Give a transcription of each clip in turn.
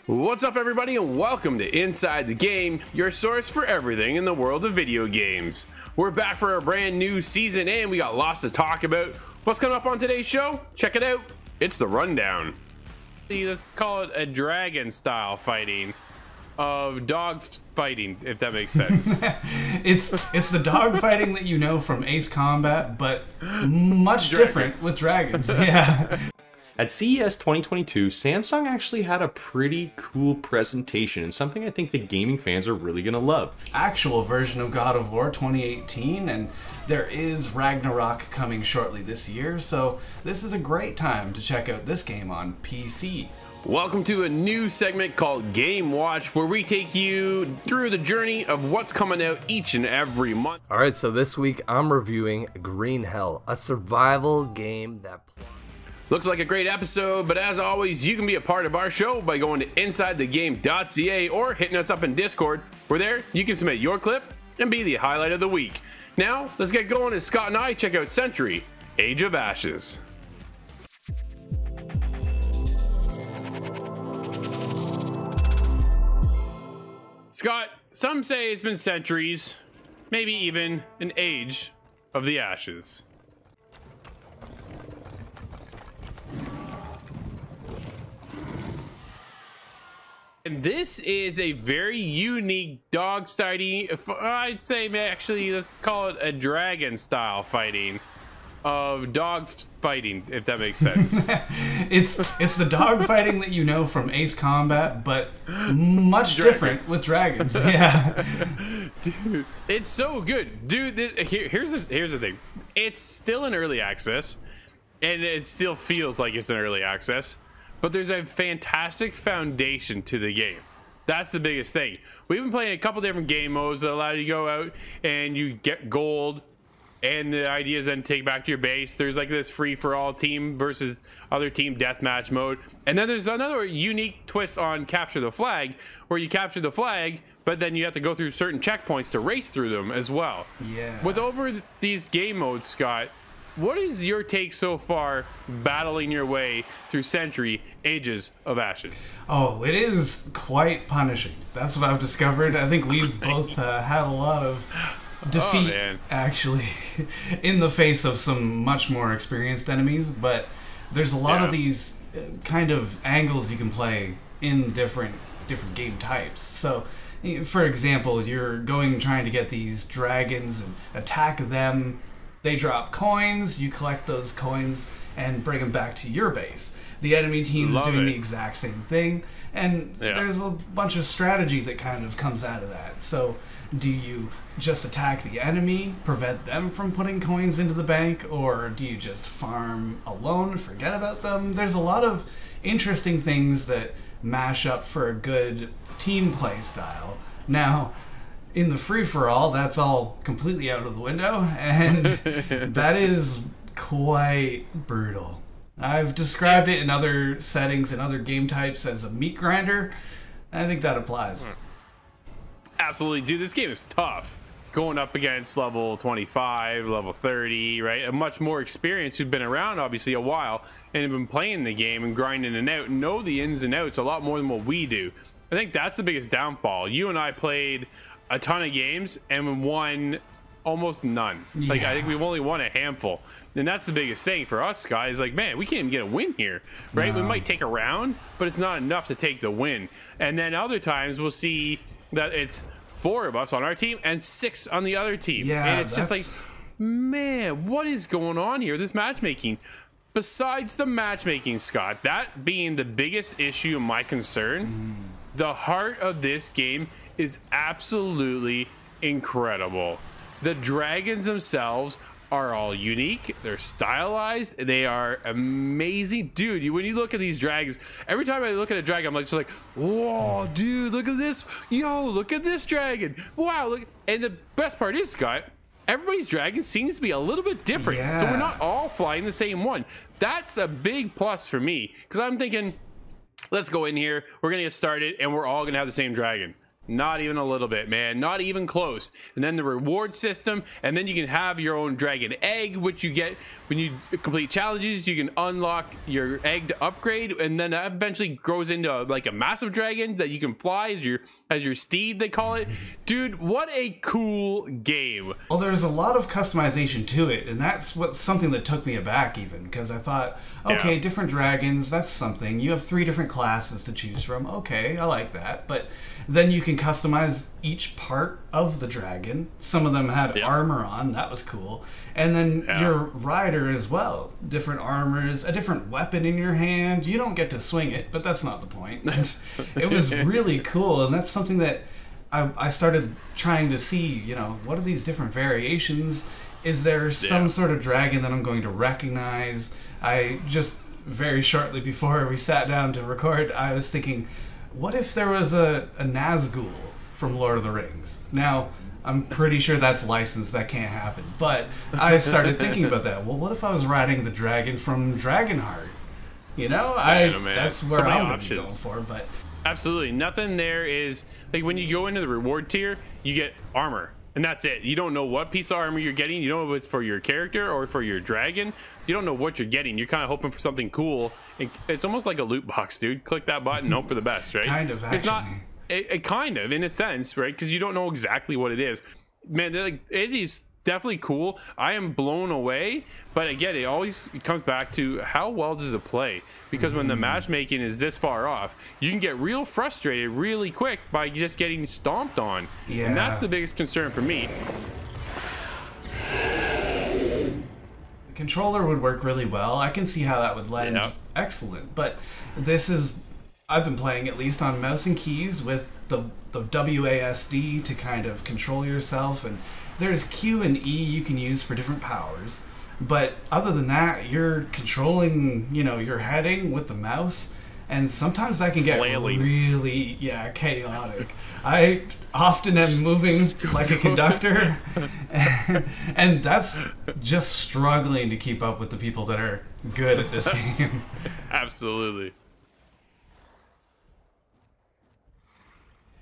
What's up, everybody, and welcome to Inside the Game, your source for everything in the world of video games. We're back for a brand new season and we got lots to talk about. What's coming up on today's show? Check it out. It's the rundown. Let's call it a dragon style fighting of dog fighting, if that makes sense. it's the dog fighting that you know from Ace Combat, but much different with dragons. Yeah. At CES 2022, Samsung actually had a pretty cool presentation and something I think the gaming fans are really gonna love. Actual version of God of War 2018, and there is Ragnarok coming shortly this year, so this is a great time to check out this game on PC. Welcome to a new segment called Game Watch, where we take you through the journey of what's coming out each and every month. Alright, so this week I'm reviewing Green Hell, a survival game that... Looks like a great episode, but as always, you can be a part of our show by going to InsideTheGame.ca or hitting us up in Discord. We're there, you can submit your clip and be the highlight of the week. Now, let's get going as Scott and I check out Century, Age of Ashes. Scott, some say it's been centuries, maybe even an age of the Ashes. And this is a very unique dog fighting, I'd say actually let's call it a dragon style fighting of dog fighting, if that makes sense. it's the dog fighting that you know from Ace Combat, but much different with dragons. Yeah. Dude, it's so good. Dude, here's the thing. It's still in early access, and it still feels like it's in early access. But there's a fantastic foundation to the game. That's the biggest thing. We've been playing a couple different game modes that allow you to go out and you get gold, and the idea is then take back to your base. There's like this free-for-all team versus other team deathmatch mode, and then there's another unique twist on capture the flag, where you capture the flag, but then you have to go through certain checkpoints to race through them as well. Yeah. With over these game modes, Scott, what is your take so far battling your way through Century, Ages of Ashes? Oh, it is quite punishing. That's what I've discovered. I think we've both had a lot of defeat, actually, in the face of some much more experienced enemies, but there's a lot of these kind of angles you can play in different game types. So, for example, you're going trying to get these dragons and attack them. They drop coins, you collect those coins and bring them back to your base. The enemy team's doing the exact same thing, and there's a bunch of strategy that kind of comes out of that. So do you just attack the enemy, prevent them from putting coins into the bank, or do you just farm alone, forget about them? There's a lot of interesting things that mash up for a good team play style. Now, in the free-for-all, that's all completely out of the window, and that is quite brutal. I've described it in other settings and other game types as a meat grinder. I think that applies. Absolutely, dude, this game is tough. Going up against level 25, level 30, right? A much more experienced who've been around, obviously, a while, and have been playing the game and grinding it out, know the ins and outs a lot more than what we do. I think that's the biggest downfall. You and I played a ton of games and won almost none. Like, I think we've only won a handful, and that's the biggest thing for us guys. Like, man, we can't even get a win here, right? We might take a round, but it's not enough to take the win. And then other times we'll see that it's 4 of us on our team and 6 on the other team, and it's just like, man, what is going on here? This matchmaking, besides the matchmaking, Scott, that being the biggest issue of my concern, the heart of this game is absolutely incredible. The dragons themselves are all unique, they're stylized, they are amazing. Dude, when you look at these dragons, every time I look at a dragon, I'm like, just like, whoa, dude, look at this. Yo, look at this dragon. Wow, look. And the best part is, Scott, everybody's dragon seems to be a little bit different. So we're not all flying the same one. That's a big plus for me, because I'm thinking, let's go in here, we're gonna get started, and we're all gonna have the same dragon. Not even a little bit, man. Not even close. And then the reward system, and then you can have your own dragon egg, which you get when you complete challenges. You can unlock your egg to upgrade, and then that eventually grows into like a massive dragon that you can fly as your steed, they call it. Dude, what a cool game. Well, there's a lot of customization to it, and that's something that took me aback even, because I thought, okay, different dragons, that's something. You have 3 different classes to choose from. Okay, I like that. But then you can customize each part of the dragon. Some of them had armor on, that was cool. And then your rider as well. Different armors, a different weapon in your hand. You don't get to swing it, but that's not the point. It was really cool, and that's something that I started trying to see, you know, what are these different variations? Is there some sort of dragon that I'm going to recognize? I just, very shortly before we sat down to record, I was thinking, what if there was a Nazgul from Lord of the Rings? Now, I'm pretty sure that's licensed, that can't happen. But I started thinking about that. Well, what if I was riding the dragon from Dragonheart? You know, that's where I'm going for. But absolutely, nothing there is like when you go into the reward tier, you get armor. And that's it. You don't know what piece of armor you're getting. You don't know if it's for your character or for your dragon. You don't know what you're getting. You're kind of hoping for something cool. It's almost like a loot box, dude. Click that button, hope for the best, right? Kind of, actually. It's not, it kind of, in a sense, right? Because you don't know exactly what it is. Man, it is definitely cool. I am blown away. But again, it comes back to how well does it play? Because when the matchmaking is this far off, you can get real frustrated really quick by just getting stomped on. Yeah. And that's the biggest concern for me. The controller would work really well. I can see how that would lend excellent. But this is, I've been playing at least on mouse and keys with the WASD to kind of control yourself. And there's Q and E you can use for different powers. But other than that, you're controlling, you know, your heading with the mouse, and sometimes that can get really, chaotic. I often am moving like a conductor, and that's just struggling to keep up with the people that are good at this game. Absolutely.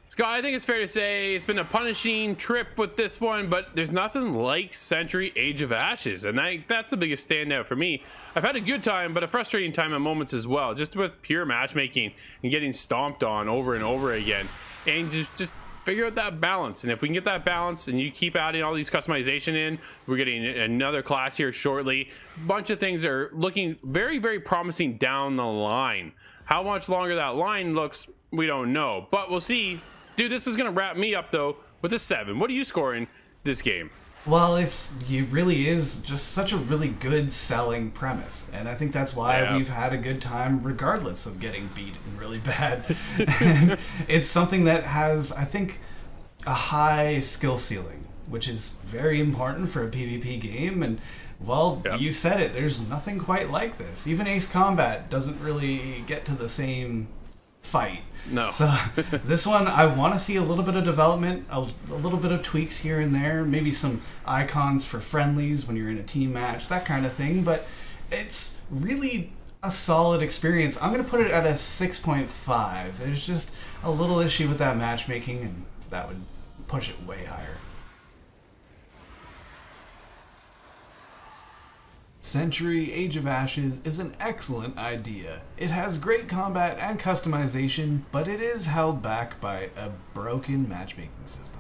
Scott, I think it's fair to say it's been a punishing trip with this one, but there's nothing like Century Age of Ashes, and that's the biggest standout for me. I've had a good time, but a frustrating time at moments as well, just with pure matchmaking and getting stomped on over and over again, and just figure out that balance. And if we can get that balance and you keep adding all these customization in, we're getting another class here shortly. A bunch of things are looking very, very promising down the line. How much longer that line looks, we don't know, but we'll see. Dude, this is going to wrap me up, though, with a 7. What are you scoring this game? Well, it really is just such a really good selling premise. And I think that's why we've had a good time regardless of getting beaten really bad. And it's something that has, I think, a high skill ceiling, which is very important for a PvP game. And, well, you said it, there's nothing quite like this. Even Ace Combat doesn't really get to the same fight. No. So this one, I want to see a little bit of development, a little bit of tweaks here and there, maybe some icons for friendlies when you're in a team match, that kind of thing. But it's really a solid experience. I'm going to put it at a 6.5. There's just a little issue with that matchmaking, and that would push it way higher. Century Age of Ashes is an excellent idea. It has great combat and customization, but it is held back by a broken matchmaking system.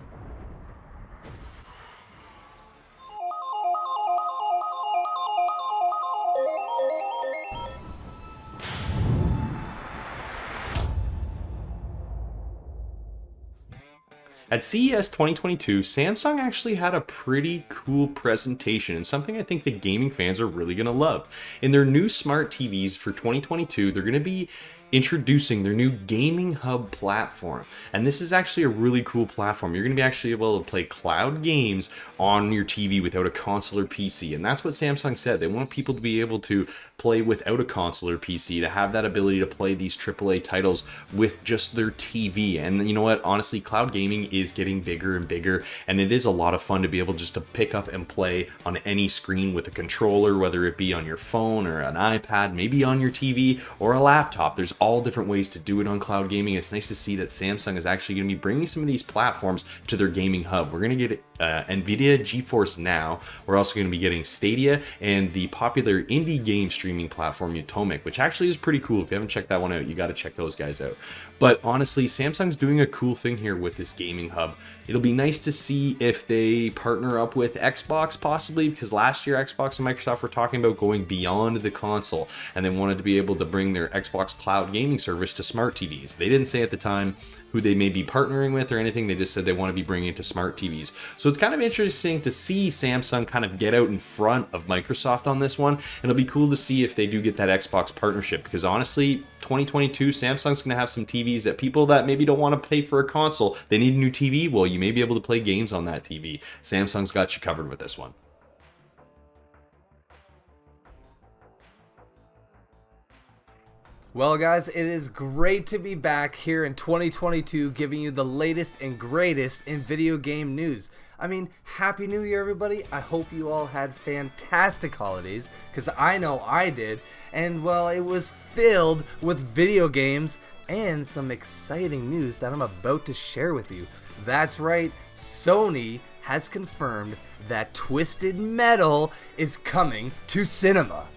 At CES 2022, Samsung actually had a pretty cool presentation and something I think the gaming fans are really going to love. In their new smart TVs for 2022, they're going to be introducing their new gaming hub platform. And this is actually a really cool platform. You're going to be actually able to play cloud games on your TV without a console or PC. And that's what Samsung said. They want people to be able to play without a console or PC, to have that ability to play these AAA titles with just their TV. And you know what? Honestly, cloud gaming is getting bigger and bigger, and it is a lot of fun to be able just to pick up and play on any screen with a controller, whether it be on your phone or an iPad, maybe on your TV or a laptop. There's all different ways to do it on cloud gaming. It's nice to see that Samsung is actually going to be bringing some of these platforms to their gaming hub. We're going to get NVIDIA GeForce Now. We're also going to be getting Stadia and the popular indie game streaming platform Utomic, which actually is pretty cool. If you haven't checked that one out, you got to check those guys out. But honestly, Samsung's doing a cool thing here with this gaming hub. It'll be nice to see if they partner up with Xbox possibly, because last year Xbox and Microsoft were talking about going beyond the console and they wanted to be able to bring their Xbox cloud gaming service to smart TVs. They didn't say at the time who they may be partnering with or anything. They just said they want to be bringing it to smart TVs. So it's kind of interesting to see Samsung kind of get out in front of Microsoft on this one. And it'll be cool to see if they do get that Xbox partnership, because honestly, 2022, Samsung's going to have some TVs that people that maybe don't want to pay for a console, they need a new TV. Well, you may be able to play games on that TV. Samsung's got you covered with this one. Well guys, it is great to be back here in 2022 giving you the latest and greatest in video game news. I mean, Happy New Year everybody. I hope you all had fantastic holidays, because I know I did. And well, it was filled with video games and some exciting news that I'm about to share with you. That's right, Sony has confirmed that Twisted Metal is coming to cinema.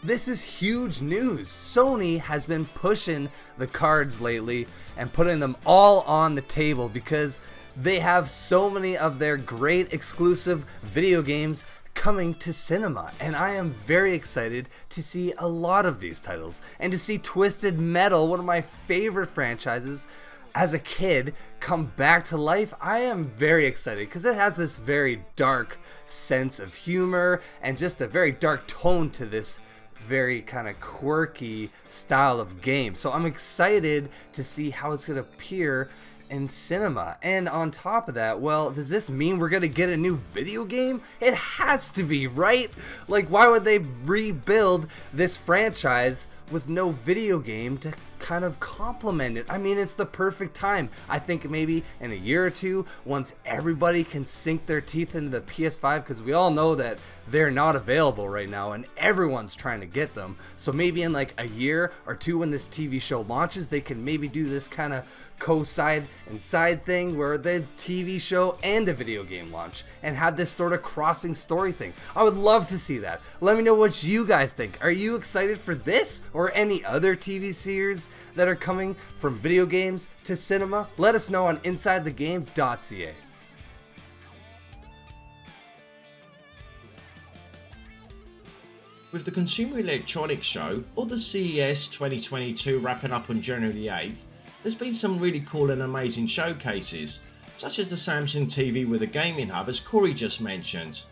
This is huge news. Sony has been pushing the cards lately and putting them all on the table because they have so many of their great exclusive video games coming to cinema, and I am very excited to see a lot of these titles and to see Twisted Metal, one of my favorite franchises as a kid, come back to life. I am very excited because it has this very dark sense of humor and just a very dark tone to this very kind of quirky style of game. So I'm excited to see how it's going to appear in cinema. And on top of that, well, does this mean we're gonna get a new video game? It has to be, right? Like, why would they rebuild this franchise with no video game to kind of complement it? I mean, it's the perfect time. I think maybe in a year or two, once everybody can sink their teeth into the PS5, because we all know that they're not available right now and everyone's trying to get them. So maybe in like a year or two when this TV show launches, they can maybe do this kind of co-side and side thing where the TV show and the video game launch and have this sort of crossing story thing. I would love to see that. Let me know what you guys think. Are you excited for this or any other TV series that are coming from video games to cinema? Let us know on InsideTheGame.ca. With the Consumer Electronics Show, or the CES 2022 wrapping up on January the 8th, there's been some really cool and amazing showcases, such as the Samsung TV with a gaming hub, as Corey just mentioned.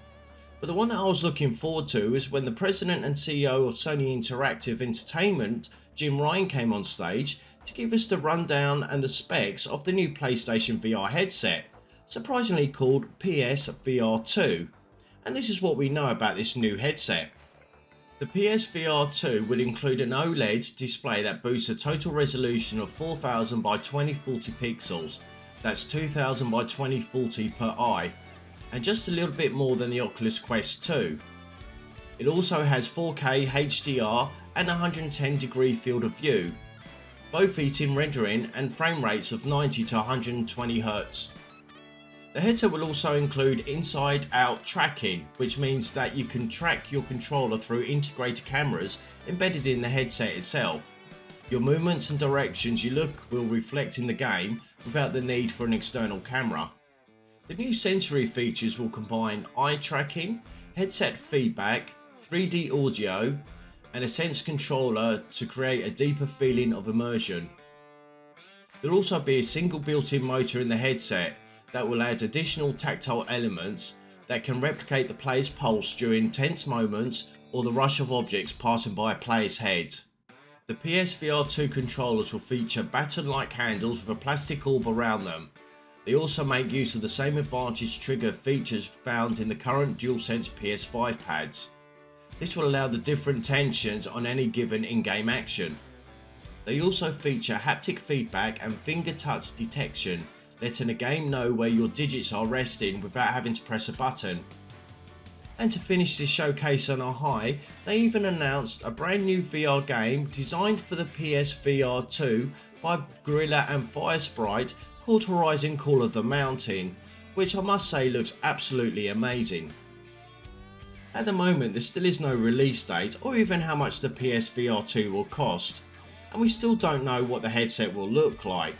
But the one that I was looking forward to is when the president and CEO of Sony Interactive Entertainment, Jim Ryan, came on stage to give us the rundown and the specs of the new PlayStation VR headset, surprisingly called PSVR 2. And this is what we know about this new headset. The PSVR 2 will include an OLED display that boosts a total resolution of 4000 by 2040 pixels, that's 2000 by 2040 per eye, and just a little bit more than the Oculus Quest 2. It also has 4K HDR and 110 degree field of view, both hitting rendering and frame rates of 90 to 120 Hz. The headset will also include inside-out tracking, which means that you can track your controller through integrated cameras embedded in the headset itself. Your movements and directions you look will reflect in the game without the need for an external camera. The new sensory features will combine eye tracking, headset feedback, 3D audio, and a sense controller to create a deeper feeling of immersion. There will also be a single built-in motor in the headset that will add additional tactile elements that can replicate the player's pulse during tense moments or the rush of objects passing by a player's head. The PSVR 2 controllers will feature baton-like handles with a plastic orb around them. They also make use of the same advantage trigger features found in the current DualSense PS5 pads. This will allow the different tensions on any given in-game action. They also feature haptic feedback and finger touch detection, letting the game know where your digits are resting without having to press a button. And to finish this showcase on a high, they even announced a brand new VR game designed for the PSVR 2 by Gorilla and Firesprite called Horizon Call of the Mountain, which I must say looks absolutely amazing. At the moment there still is no release date or even how much the PSVR 2 will cost, and we still don't know what the headset will look like.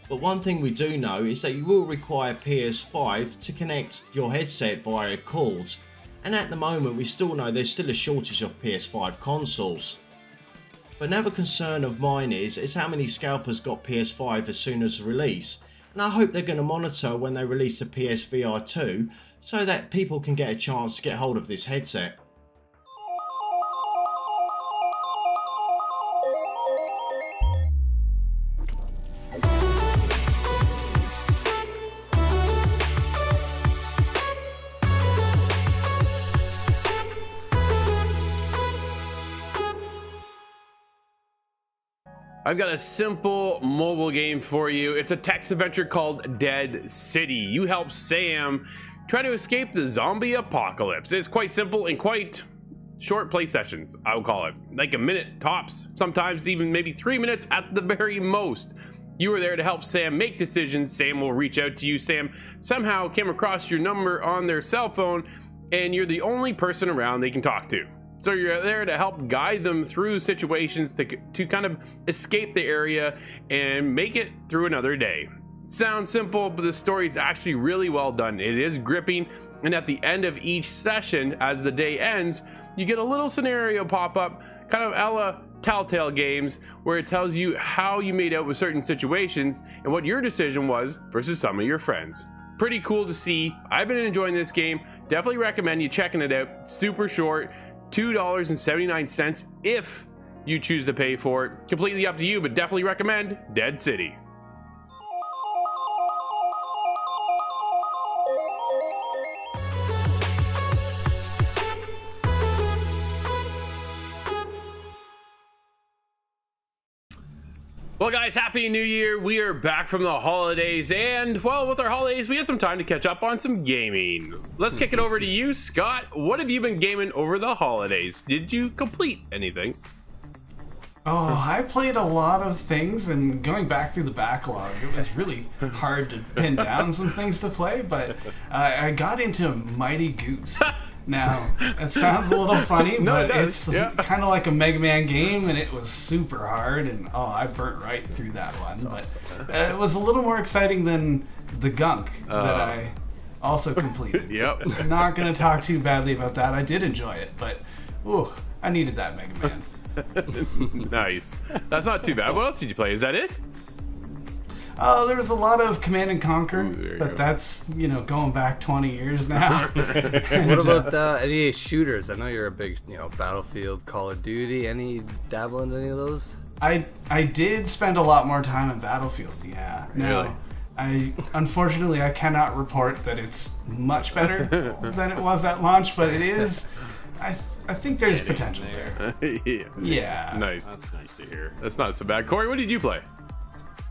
But one thing we do know is that you will require PS5 to connect your headset via cords, and at the moment we still know there's still a shortage of PS5 consoles. But now the concern of mine is how many scalpers got PS5 as soon as release, and I hope they're going to monitor when they release the PSVR 2 so that people can get a chance to get hold of this headset. I've got a simple mobile game for you. It's a text adventure called Dead City. You help Sam try to escape the zombie apocalypse. It's quite simple and quite short play sessions, I would call it. Like a minute tops, sometimes even maybe 3 minutes at the very most. You are there to help Sam make decisions. Sam will reach out to you. Sam somehow came across your number on their cell phone and you're the only person around they can talk to. So you're there to help guide them through situations to kind of escape the area and make it through another day. Sounds simple, but the story is actually really well done. It is gripping, and at the end of each session, as the day ends, you get a little scenario pop up, kind of a la Telltale games, where it tells you how you made out with certain situations and what your decision was versus some of your friends. Pretty cool to see. I've been enjoying this game. Definitely recommend you checking it out. Super short. $2.79 if you choose to pay for it. Completely up to you, but definitely recommend Dead City. Well guys, happy new year. We are back from the holidays, and well, with our holidays we had some time to catch up on some gaming. Let's kick it over to you, Scott. What have you been gaming over the holidays? Did you complete anything? Oh, I played a lot of things, and going back through the backlog, it was really hard to pin down some things to play, but I got into Mighty Goose. Now, it sounds a little funny, but it's kind of like a Mega Man game, and it was super hard, and oh, I burnt right through that one. But it was a little more exciting than the Gunk that I also completed. Yep. I'm not going to talk too badly about that. I did enjoy it, but ooh, I needed that Mega Man. Nice. That's not too bad. What else did you play? Is that it? There was a lot of Command and Conquer, but that's, you know, going back 20 years now. And, what about any shooters? I know you're a big, Battlefield, Call of Duty. Any dabble in any of those? I did spend a lot more time in Battlefield, yeah. Really? Now, unfortunately, I cannot report that it's much better than it was at launch, but it is. I think there's potential there. Yeah. Nice. That's nice to hear. That's not so bad. Corey, what did you play?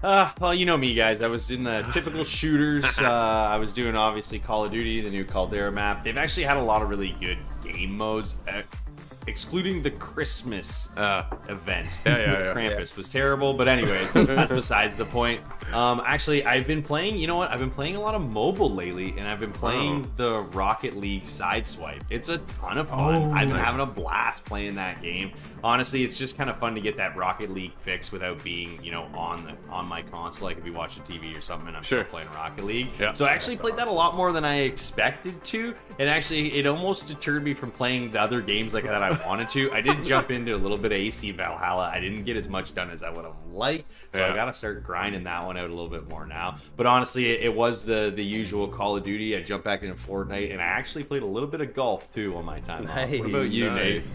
Well, you know me, guys. I was in the typical shooters. I was doing, obviously, Call of Duty, the new Caldera map. They've actually had a lot of really good game modes, excluding the Christmas event with Krampus was terrible. But anyways, that's besides the point. Actually, I've been playing, you know what? I've been playing a lot of mobile lately, and I've been playing the Rocket League Sideswipe. It's a ton of fun. I've been having a blast playing that game. Honestly, it's just kind of fun to get that Rocket League fix without being, on my console. Like if you watch the TV or something, and I'm still playing Rocket League. Yeah. So I actually played that a lot more than I expected to, and actually, it almost deterred me from playing the other games like that I wanted to. I did jump into a little bit of AC Valhalla. I didn't get as much done as I would have liked, so I gotta start grinding that one out a little bit more now. But honestly, it was the usual Call of Duty. I jumped back into Fortnite, and I actually played a little bit of golf too on my time off. What about you, Nate?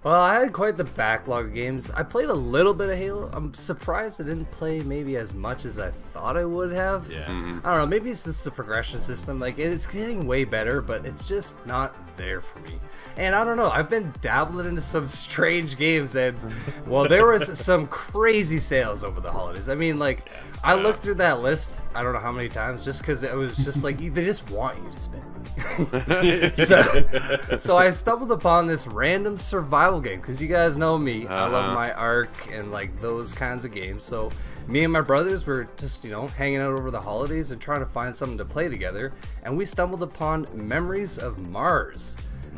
Well, I had quite the backlog of games. I played a little bit of Halo. I'm surprised I didn't play maybe as much as I thought I would have. Yeah. I don't know, maybe it's just the progression system. Like, it's getting way better, but it's just not there for me. And I don't know, I've been dabbling into some strange games, and well, there was some crazy sales over the holidays. I mean, like, I looked through that list, I don't know how many times, just because it was just like, they just want you to spend money. so I stumbled upon this random survival game, because you guys know me, I love my Ark and like those kinds of games. So me and my brothers were just, you know, hanging out over the holidays and trying to find something to play together, and we stumbled upon Memories of Mars.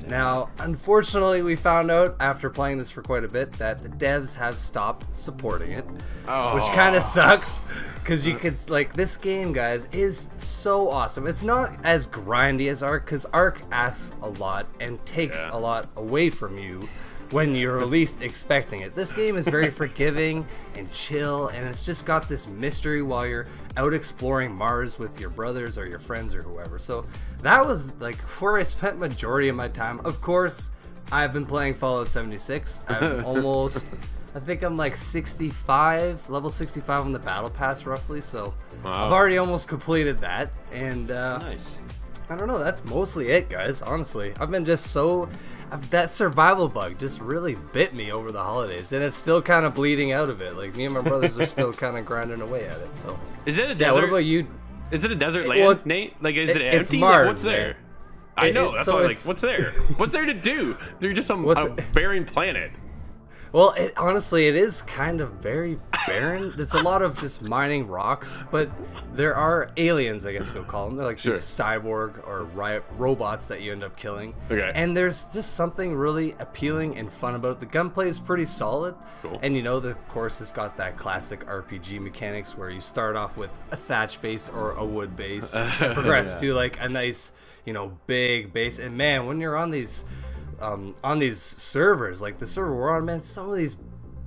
Now, unfortunately, we found out after playing this for quite a bit that the devs have stopped supporting it, which kind of sucks, because you could, like, this game, guys, is so awesome. It's not as grindy as Ark, because Ark asks a lot and takes a lot away from you when you're least expecting it. This game is very forgiving and chill, and it's just got this mystery while you're out exploring Mars with your brothers or your friends or whoever. So that was like where I spent majority of my time. Of course, I've been playing Fallout 76. I'm almost, I think I'm like 65, level 65 on the battle pass roughly. So I've already almost completed that, and Nice. I don't know, that's mostly it, guys, honestly. I've been just so... that survival bug just really bit me over the holidays, and it's still kind of bleeding out of it. Like, me and my brothers are still kind of grinding away at it, so... Is it a desert? Yeah, what about you? Is it a desert land, Nate? Like, is it empty? It's Mars, like, what's there? I know, that's why, like, what's there? What's there to do? They're just some barren planet. Well, honestly, it is kind of very barren. There's a lot of just mining rocks, but there are aliens, I guess we'll call them. They're like these cyborg or robots that you end up killing. Okay. And there's just something really appealing and fun about it. The gunplay is pretty solid. Cool. And you know, of course, it's got that classic RPG mechanics where you start off with a thatch base or a wood base and progress to like a nice, you know, big base. And man, when you're on these servers, like the server we're on, man, some of these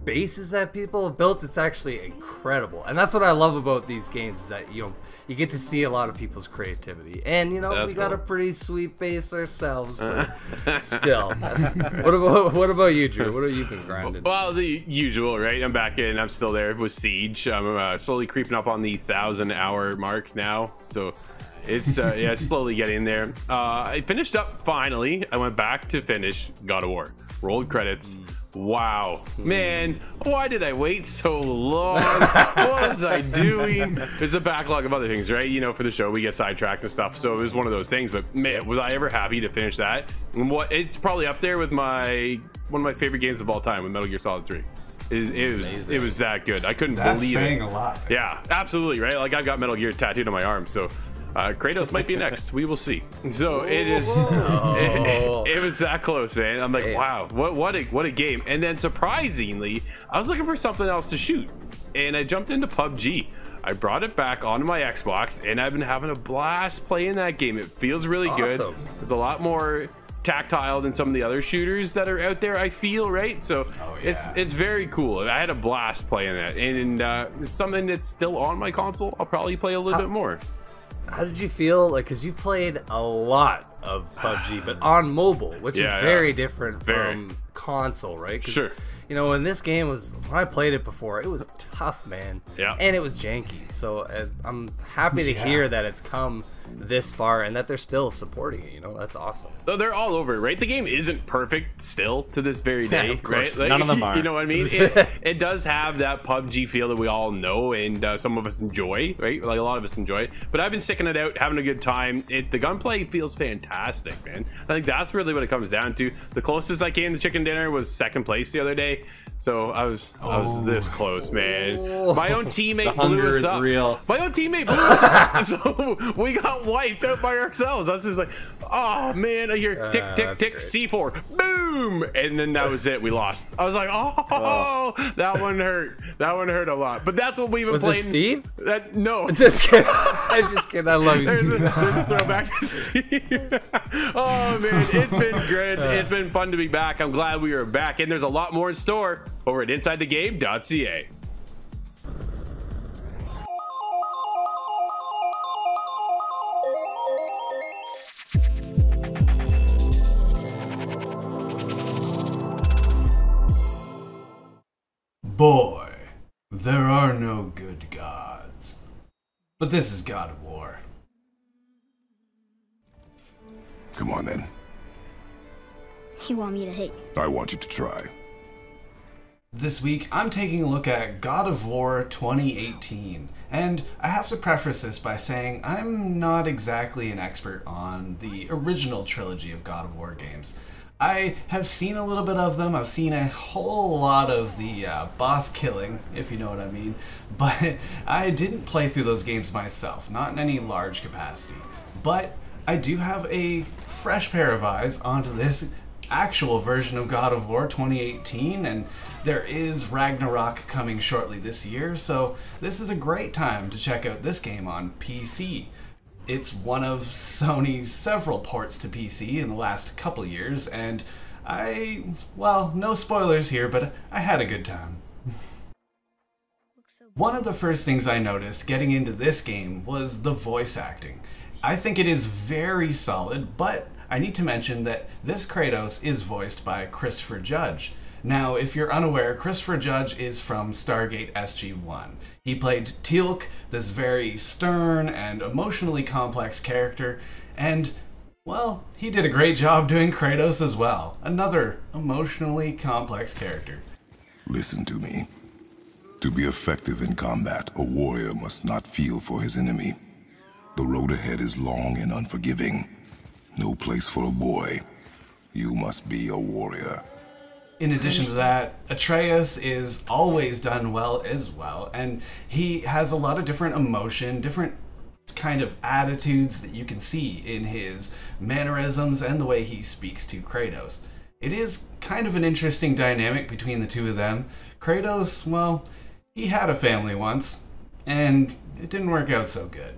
bases that people have built, it's actually incredible. And that's what I love about these games, is that, you know, you get to see a lot of people's creativity. And, you know, we got a pretty sweet base ourselves, but still. What about you, Drew? What have you been grinding? Well, the usual, right? I'm back in. I'm still there with Siege. I'm slowly creeping up on the 1,000-hour mark now. So it's yeah, slowly getting there. I finished up finally. I went back to finish God of War. Rolled credits. Wow, man, why did I wait so long? What was I doing? There's a backlog of other things, right? You know, for the show, we get sidetracked and stuff, so it was one of those things. But man, was I ever happy to finish that? And it's probably up there with one of my favorite games of all time, with Metal Gear Solid 3. It was that good. I couldn't believe it. That's saying a lot. Yeah, absolutely, right? Like, I've got Metal Gear tattooed on my arm, so Kratos might be next. We will see. So it is. It was that close, man. I'm like, wow, what a game. And then surprisingly, I was looking for something else to shoot, and I jumped into PUBG. I brought it back onto my Xbox, and I've been having a blast playing that game. It feels really good. It's a lot more tactile than some of the other shooters that are out there, I feel, right? So it's very cool. I had a blast playing that, and it's something that's still on my console. I'll probably play a little bit more. How did you feel, like, because you played a lot of PUBG, but on mobile, which is very different from console, right? Sure. You know, when this game was, when I played it before, it was tough, man. Yeah. And it was janky. So I'm happy to hear that it's come this far and that they're still supporting it. You know, that's awesome. Oh, they're all over it, right? The game isn't perfect still to this very day, of course. right? Like, none of them are. You know what I mean? It does have that PUBG feel that we all know, and some of us enjoy, right? Like, a lot of us enjoy it. But I've been sticking it out, having a good time. The gunplay feels fantastic, man. I think that's really what it comes down to. The closest I came to chicken dinner was second place the other day. So I was this close, man. My own teammate blew us up. My own teammate blew us up. So we got wiped out by ourselves. I was just like, oh man, I hear tick, tick, tick, C4, boom, and then that was it. We lost. I was like, oh, that one hurt. That one hurt a lot. But that's what we've been playing. Was it Steve? No. Just kidding. I'm just kidding. I love you. There's a throwback to Steve. Oh man, it's been great. It's been fun to be back. I'm glad we are back, and there's a lot more in store over at InsideTheGame.ca. Boy, there are no good gods. But this is God of War. Come on then. You want me to hit you? I want you to try. This week, I'm taking a look at God of War 2018, and I have to preface this by saying I'm not exactly an expert on the original trilogy of God of War games. I have seen a little bit of them, I've seen a whole lot of the boss killing, if you know what I mean, but I didn't play through those games myself, not in any large capacity. But I do have a fresh pair of eyes onto this actual version of God of War 2018, and there is Ragnarok coming shortly this year, so this is a great time to check out this game on PC. It's one of Sony's several ports to PC in the last couple years, and well, no spoilers here, but I had a good time. One of the first things I noticed getting into this game was the voice acting. I think it is very solid, but I need to mention that this Kratos is voiced by Christopher Judge. Now, if you're unaware, Christopher Judge is from Stargate SG-1. He played Teal'c, this very stern and emotionally complex character, and, well, he did a great job doing Kratos as well. Another emotionally complex character. Listen to me. To be effective in combat, a warrior must not feel for his enemy. The road ahead is long and unforgiving. No place for a boy. You must be a warrior. In addition to that, Atreus is always done well as well, and he has a lot of different emotion, different kind of attitudes that you can see in his mannerisms and the way he speaks to Kratos. It is kind of an interesting dynamic between the two of them. Kratos, well, he had a family once, and it didn't work out so good.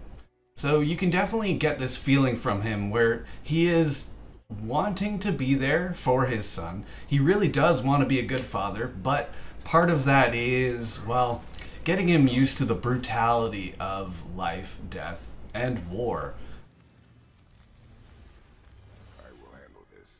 So you can definitely get this feeling from him where he is wanting to be there for his son. He really does want to be a good father, but part of that is, well, getting him used to the brutality of life, death, and war. I will handle this.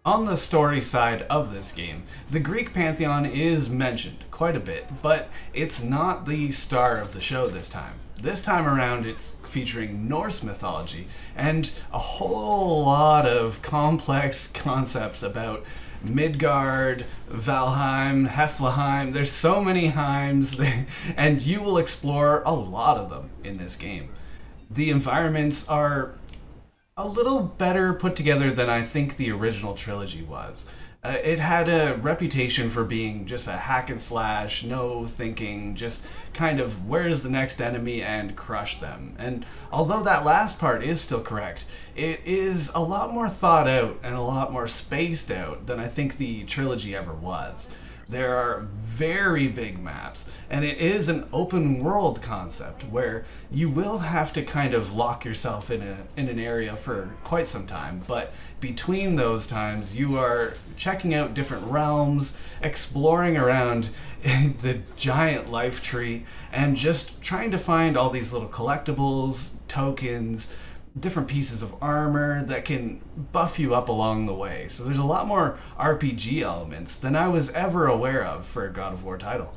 On the story side of this game, the Greek Pantheon is mentioned quite a bit, but it's not the star of the show this time. This time around, it's featuring Norse mythology and a whole lot of complex concepts about Midgard, Valheim, Heflaheim. There's so many Heims, and you will explore a lot of them in this game. The environments are a little better put together than I think the original trilogy was. It had a reputation for being just a hack and slash, no thinking, just kind of where's the next enemy and crush them. And although that last part is still correct, it is a lot more thought out and a lot more spaced out than I think the trilogy ever was. There are very big maps, and it is an open world concept where you will have to kind of lock yourself in an area for quite some time, but between those times you are checking out different realms, exploring around the giant life tree, and just trying to find all these little collectibles, tokens, different pieces of armor that can buff you up along the way. So there's a lot more RPG elements than I was ever aware of for a God of War title.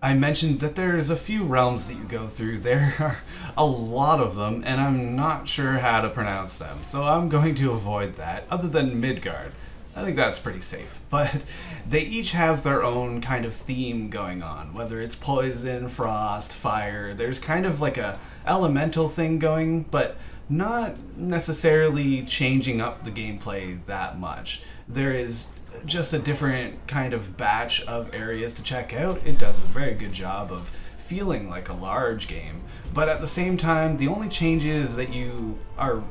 I mentioned that there's a few realms that you go through. There are a lot of them, and I'm not sure how to pronounce them, so I'm going to avoid that, other than Midgard. I think that's pretty safe. But they each have their own kind of theme going on, whether it's poison, frost, fire. There's kind of like a elemental thing going, but not necessarily changing up the gameplay that much. There is just a different kind of batch of areas to check out. It does a very good job of feeling like a large game, but at the same time, the only changes that you are,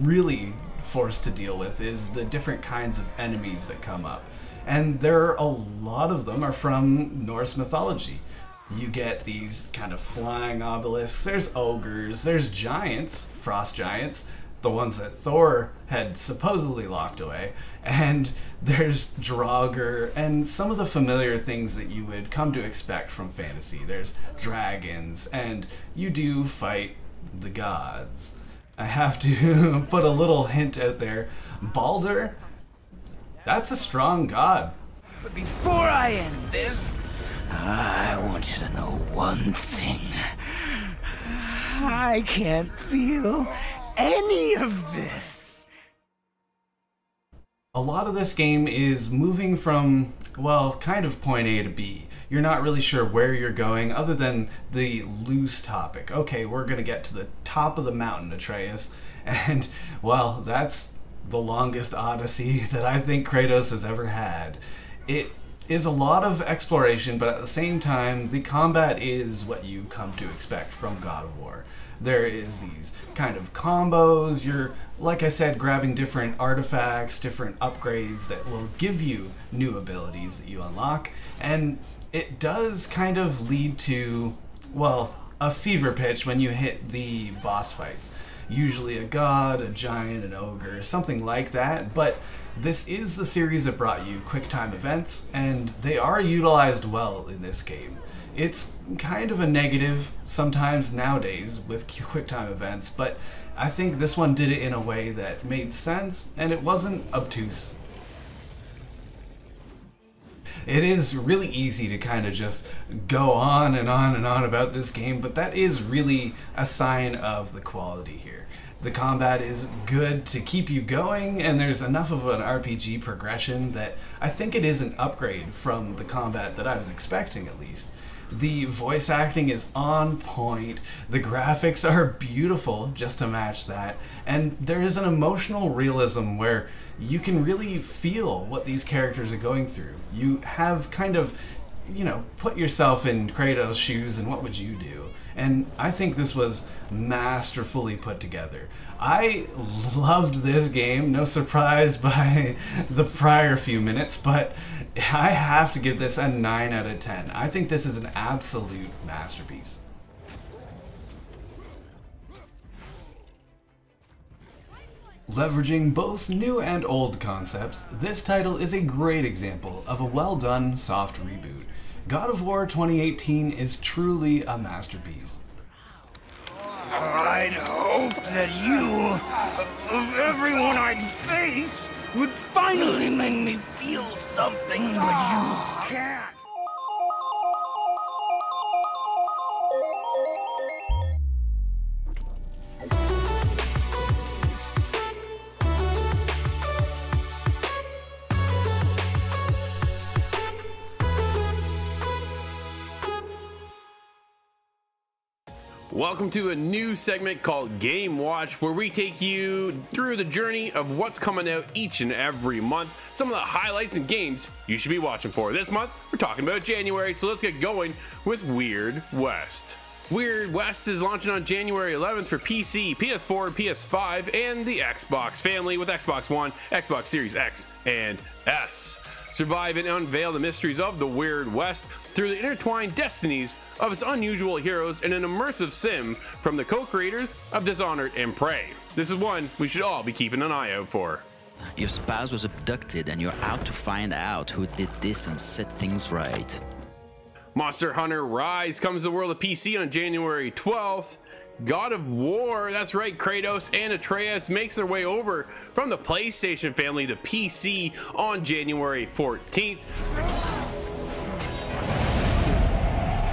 really forced to deal with is the different kinds of enemies that come up. And a lot of them are from Norse mythology. You get these kind of flying obelisks, there's ogres, there's giants, frost giants, the ones that Thor had supposedly locked away, and there's Draugr, and some of the familiar things that you would come to expect from fantasy. There's dragons, and you do fight the gods. I have to put a little hint out there. Baldur, that's a strong god. But before I end this, I want you to know one thing. I can't feel any of this. A lot of this game is moving from, well, kind of point A to B. You're not really sure where you're going other than the loose topic. Okay, we're going to get to the top of the mountain, Atreus. And, well, that's the longest odyssey that I think Kratos has ever had. It is a lot of exploration, but at the same time, the combat is what you come to expect from God of War. There is these kind of combos. You're, like I said, grabbing different artifacts, different upgrades that will give you new abilities that you unlock. And it does kind of lead to, well, a fever pitch when you hit the boss fights. Usually a god, a giant, an ogre, something like that. But this is the series that brought you QuickTime events, and they are utilized well in this game. It's kind of a negative sometimes nowadays with QuickTime events, but I think this one did it in a way that made sense and it wasn't obtuse. It is really easy to kind of just go on and on and on about this game, but that is really a sign of the quality here. The combat is good to keep you going, and there's enough of an RPG progression that I think it is an upgrade from the combat that I was expecting, at least. The voice acting is on point, the graphics are beautiful just to match that, and there is an emotional realism where you can really feel what these characters are going through. You have kind of, you know, put yourself in Kratos' shoes and what would you do? And I think this was masterfully put together. I loved this game, no surprise by the prior few minutes, but I have to give this a 9 out of 10. I think this is an absolute masterpiece. Leveraging both new and old concepts, this title is a great example of a well-done soft reboot. God of War 2018 is truly a masterpiece. I'd hope that you, of everyone I'd faced, would finally make me feel something, but you can't. Welcome to a new segment called Game Watch, where we take you through the journey of what's coming out each and every month, some of the highlights and games you should be watching for. This month, we're talking about January, so let's get going with Weird West. Weird West is launching on January 11th for PC, PS4, PS5, and the Xbox family with Xbox One, Xbox Series X, and S. Survive and unveil the mysteries of the Weird West through the intertwined destinies of its unusual heroes in an immersive sim from the co-creators of Dishonored and Prey. This is one we should all be keeping an eye out for. Your spouse was abducted and you're out to find out who did this and set things right. Monster Hunter Rise comes to the world of PC on January 12th. God of War, that's right, Kratos and Atreus makes their way over from the PlayStation family to PC on January 14th.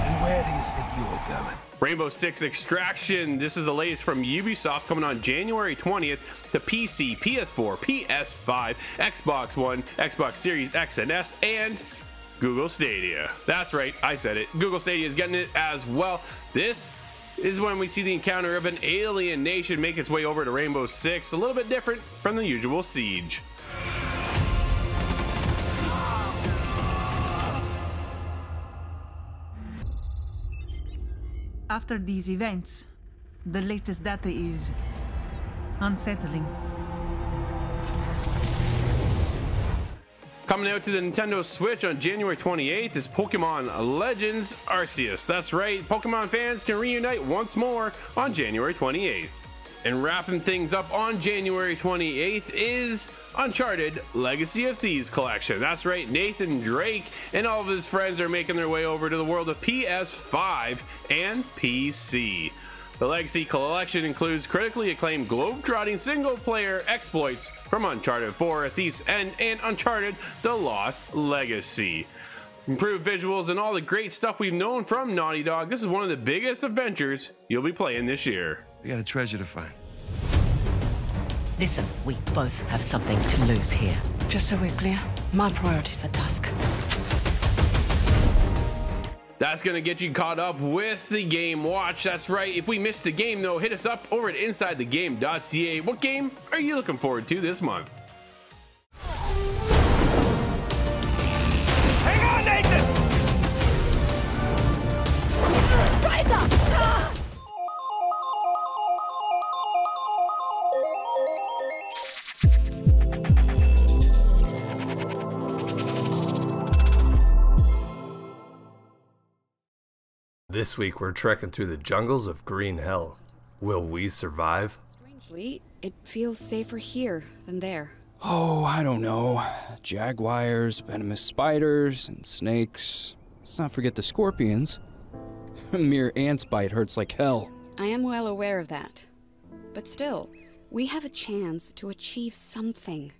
And where do you think you're going? Rainbow Six Extraction, this is the latest from Ubisoft, coming on January 20th to PC, PS4, PS5, Xbox One, Xbox Series X and S, and Google Stadia. That's right, I said it. Google Stadia is getting it as well. This is when we see the encounter of an alien nation make its way over to Rainbow Six, a little bit different from the usual Siege. After these events, the latest data is unsettling. Coming out to the Nintendo Switch on January 28th is Pokemon Legends Arceus. That's right, Pokemon fans can reunite once more on January 28th. And wrapping things up on January 28th is Uncharted Legacy of Thieves Collection. That's right, Nathan Drake and all of his friends are making their way over to the world of PS5 and PC. The Legacy Collection includes critically acclaimed globe-trotting single-player exploits from Uncharted 4, Thieves End, and Uncharted The Lost Legacy. Improved visuals and all the great stuff we've known from Naughty Dog, this is one of the biggest adventures you'll be playing this year. We got a treasure to find. Listen, we both have something to lose here. Just so we're clear, my priority's the task. That's going to get you caught up with the Game Watch. That's right. If we missed the game, though, hit us up over at InsideTheGame.ca. What game are you looking forward to this month? Hang on, Nathan! Rise up! Ah! This week we're trekking through the jungles of Green Hell. Will we survive? Strangely, it feels safer here than there. Oh, I don't know. Jaguars, venomous spiders, and snakes. Let's not forget the scorpions. A mere ant's bite hurts like hell. I am well aware of that. But still, we have a chance to achieve something.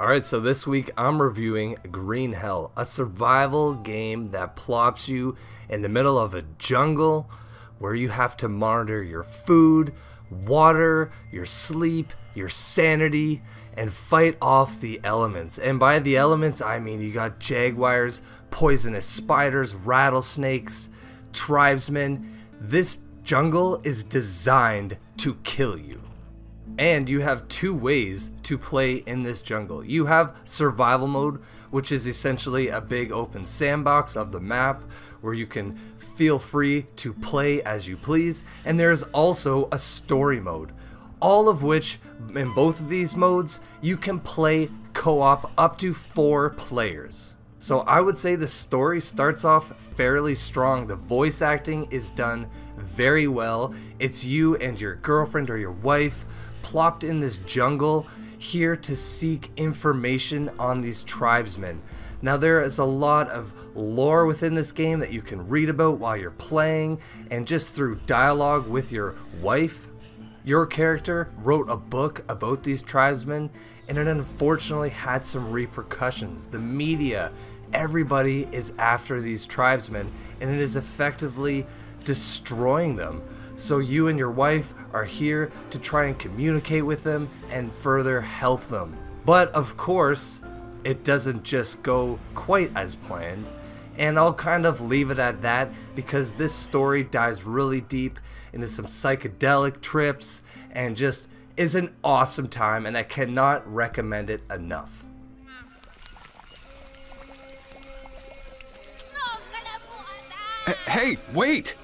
Alright, so this week I'm reviewing Green Hell, a survival game that plops you in the middle of a jungle where you have to monitor your food, water, your sleep, your sanity, and fight off the elements. And by the elements, I mean you got jaguars, poisonous spiders, rattlesnakes, tribesmen. This jungle is designed to kill you. And you have two ways to play in this jungle. You have survival mode, which is essentially a big open sandbox of the map where you can feel free to play as you please. And there's also a story mode, all of which in both of these modes you can play co-op up to 4 players. So I would say the story starts off fairly strong. The voice acting is done very well. It's you and your girlfriend or your wife plopped in this jungle here to seek information on these tribesmen. Now there is a lot of lore within this game that you can read about while you're playing, and just through dialogue with your wife. Your character wrote a book about these tribesmen, and it unfortunately had some repercussions. The media, everybody is after these tribesmen, and it is effectively destroying them. So you and your wife are here to try and communicate with them and further help them. But of course, it doesn't just go quite as planned, and I'll kind of leave it at that because this story dives really deep into some psychedelic trips and just is an awesome time, and I cannot recommend it enough. Hey, wait!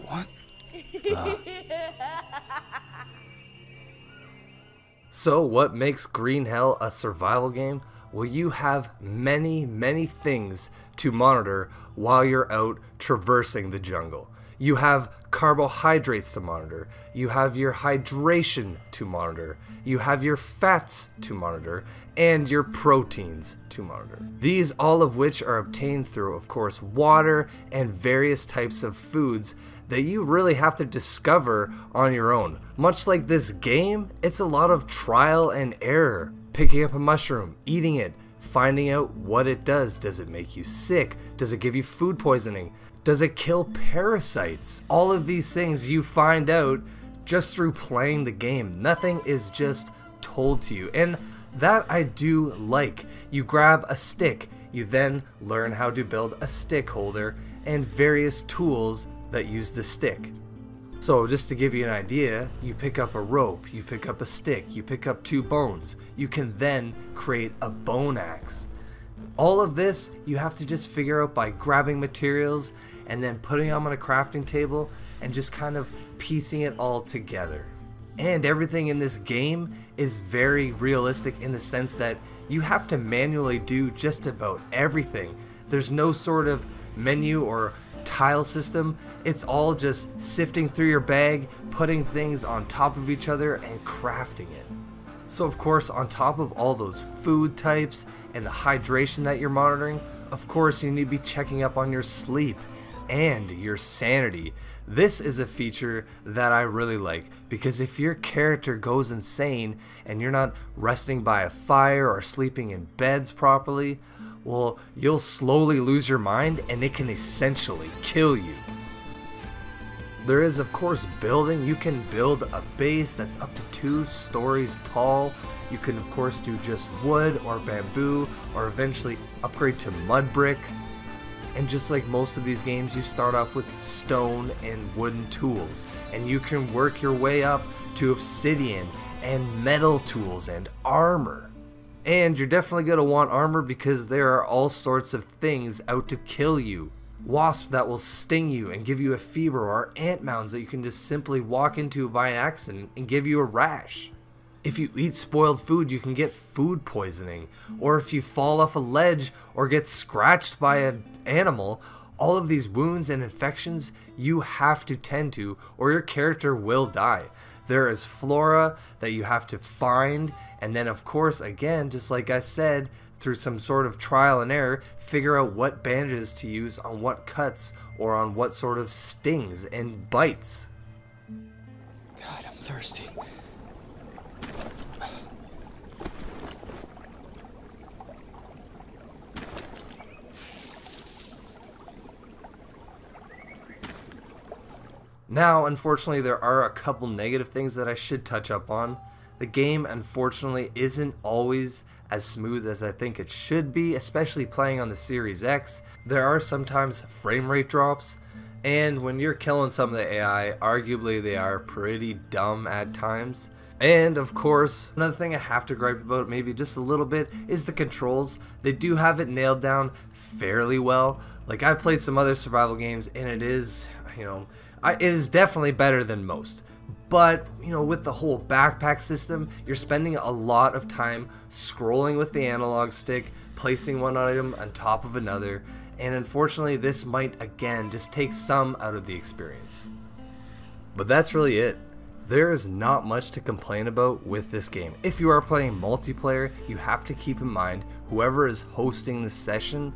What? So what makes Green Hell a survival game? Well, you have many things to monitor while you're out traversing the jungle. You have carbohydrates to monitor, you have your hydration to monitor, you have your fats to monitor, and your proteins to monitor. These all of which are obtained through, of course, water and various types of foods that you really have to discover on your own. Much like this game, it's a lot of trial and error. Picking up a mushroom, eating it, finding out what it does. Does it make you sick? Does it give you food poisoning? Does it kill parasites? All of these things you find out just through playing the game. Nothing is just told to you, and that I do like. You grab a stick, you then learn how to build a stick holder and various tools that use the stick. So just to give you an idea, you pick up a rope, you pick up a stick, you pick up 2 bones. You can then create a bone axe. All of this you have to just figure out by grabbing materials and then putting them on a crafting table and just kind of piecing it all together. And everything in this game is very realistic in the sense that you have to manually do just about everything. There's no sort of menu or tile system. It's all just sifting through your bag, putting things on top of each other and crafting it. So of course, on top of all those food types and the hydration that you're monitoring, of course you need to be checking up on your sleep and your sanity. This is a feature that I really like, because if your character goes insane and you're not resting by a fire or sleeping in beds properly, well, you'll slowly lose your mind and it can essentially kill you. There is, of course, building. You can build a base that's up to 2 stories tall. You can, of course, do just wood or bamboo, or eventually upgrade to mud brick. And just like most of these games, you start off with stone and wooden tools, and you can work your way up to obsidian and metal tools and armor. And you're definitely going to want armor because there are all sorts of things out to kill you. Wasps that will sting you and give you a fever, or ant mounds that you can just simply walk into by an accident and give you a rash. If you eat spoiled food, you can get food poisoning, or if you fall off a ledge or get scratched by an animal, all of these wounds and infections you have to tend to, or your character will die. There is flora that you have to find, and then of course, again, just like I said, through some sort of trial and error, figure out what bandages to use on what cuts or on what sort of stings and bites. God, I'm thirsty. Now, unfortunately, there are a couple negative things that I should touch up on. The game, unfortunately, isn't always as smooth as I think it should be, especially playing on the Series X. There are sometimes frame rate drops, and when you're killing some of the AI, arguably they are pretty dumb at times. And of course, another thing I have to gripe about maybe just a little bit is the controls. They do have it nailed down fairly well. Like, I've played some other survival games, and it is, it is definitely better than most. But, with the whole backpack system, you're spending a lot of time scrolling with the analog stick, placing one item on top of another, and unfortunately this might again just take some out of the experience. But that's really it. There is not much to complain about with this game. If you are playing multiplayer, you have to keep in mind whoever is hosting the session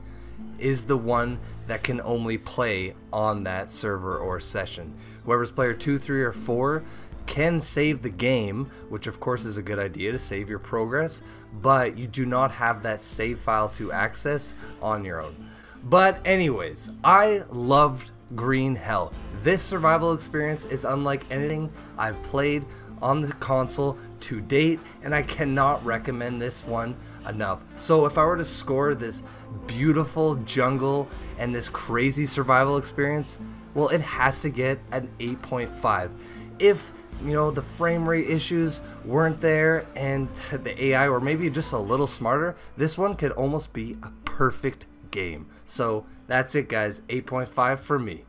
is the one that can only play on that server or session. Whoever's player 2, 3, or 4 can save the game, which of course is a good idea to save your progress, but you do not have that save file to access on your own. But anyways, I loved Green Hell. This survival experience is unlike anything I've played on the console to date, and I cannot recommend this one enough. So if I were to score this beautiful jungle and this crazy survival experience, well, it has to get an 8.5. If the frame rate issues weren't there and the AI were maybe just a little smarter, this one could almost be a perfect game. So that's it, guys. 8.5 for me.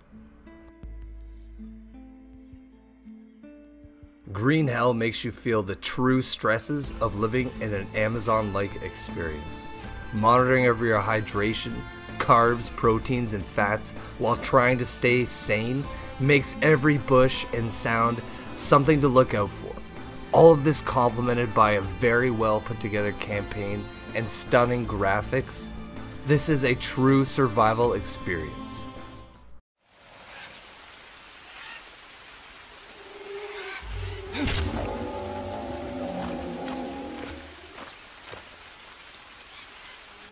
Green Hell makes you feel the true stresses of living in an Amazon-like experience. Monitoring over your hydration, carbs, proteins, and fats while trying to stay sane makes every bush and sound something to look out for. All of this complemented by a very well put together campaign and stunning graphics. This is a true survival experience.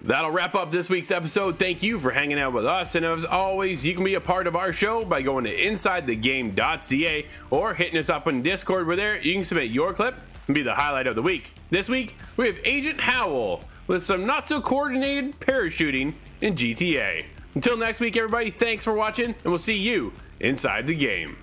That'll wrap up this week's episode. Thank you for hanging out with us, and as always, you can be a part of our show by going to insidethegame.ca or hitting us up on Discord, where there you can submit your clip and be the highlight of the week. This week we have Agent Howell with some not so coordinated parachuting in GTA. Until next week, everybody, thanks for watching, and we'll see you inside the game.